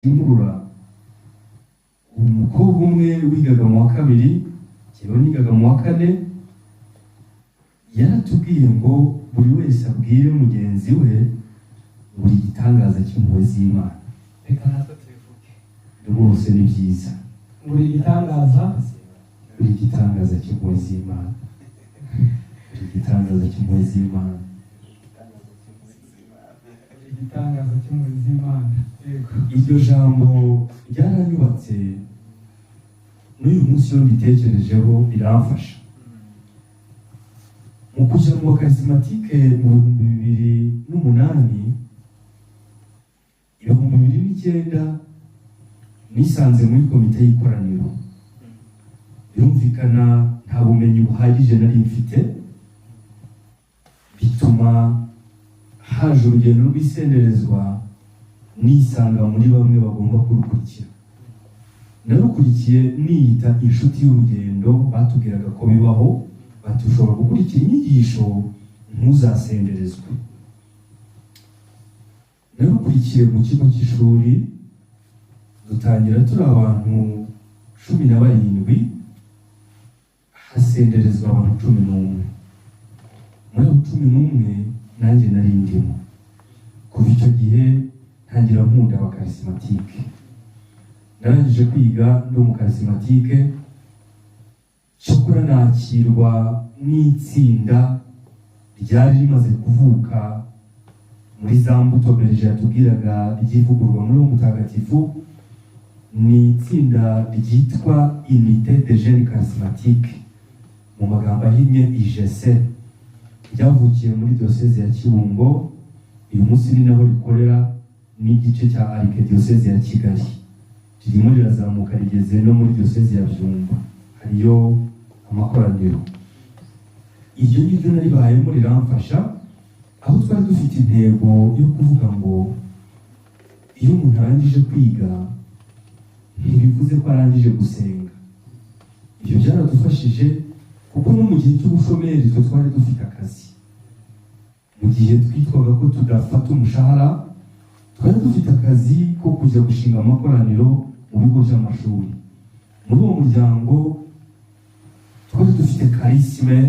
imurura umukobwa umwe wigaga mu wa kabiri cyewe nigaga mu wa kane yaratubwiye ngo buri wese abwire mugenzi we buri gitangaza cy'impuhwe z'Imana. Reka natwe tubivuge Rwose ni byiza buri gitangaza cy'impuhwe z'Imana, buri gitangaza cy'impuhwe z'Imana, igitangaza cy'impuhwe z'Imana. Yego, iryo jambo ryaranyubatse n'uyu munsi iyo nditekerejeho biramfasha. Mu kujya mu karismatike mu 2008 2009 nisanze muri komite y'ikoraniro. Birumvikana nta bumenyi buhagije nari mfite, bituma haje urugendo rw'isenderezwa nisanga muri bamwe bagomba kurukurikira. Narukurikiye niyita inshuti y'urugendo, batubwiraga ko bibaho bati ushobora gukurikira inyigisho ntuzasenderezwe. Narukurikiye mu kigo cy'ishuri, dutangira turi abantu 17, hasenderezwa abantu 11. Muri abo 11 nanjye nari ndimo. Kuva icyo gihe ntangira nkunda abakarismatike. Narangije kwiga ndi umukarismatike, cyokora nakirwa n'itsinda ryari rimaze kuvuka muri za mbuto Berger yatubwiraga ryivugurwa muri uwo mutagatifu. Ni itsinda ryitwa Unité des Jeunes Charismatiques, mu magambo ahinnye IGC, ryavukiye muri diocese ya Kibungo. Uyu munsi ni naho rikorera n'igice cya Archdiocese ya Kigali. Ririmo rirazamuka rigeze no muri diocese ya Byumba, hariyo amakoraniro. Iryo ngiryo naribayemo riramfasha, aho twari dufite intego yo kuvuga ngo iyo umuntu arangije kwiga ntibivuze ko arangije gusenga. Ibyo byaradufashije kuko no mu gihe cy'ubushomeri twe twari dufite akazi. Mu gihe twitwaga ko tudafata umushahara, twari dufite akazi ko kujya gushinga amakoraniro mu bigo by'amashuri. Muri uwo muryango twari dufite karisime,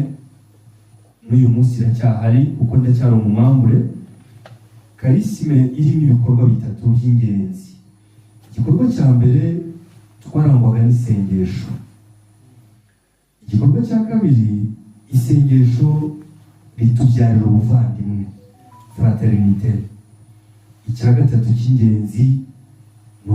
n'uyu munsi iracyahari kuko ndacyari umumambure. Karisime irimo ibikorwa bitatu by'ingenzi. Igikorwa cya mbere twarangwaga n'isengesho. Igikorwa cya kabiri, isengesho ritubyarira ubuvandimwe, fraternité. Icya gatatu cy'ingenzi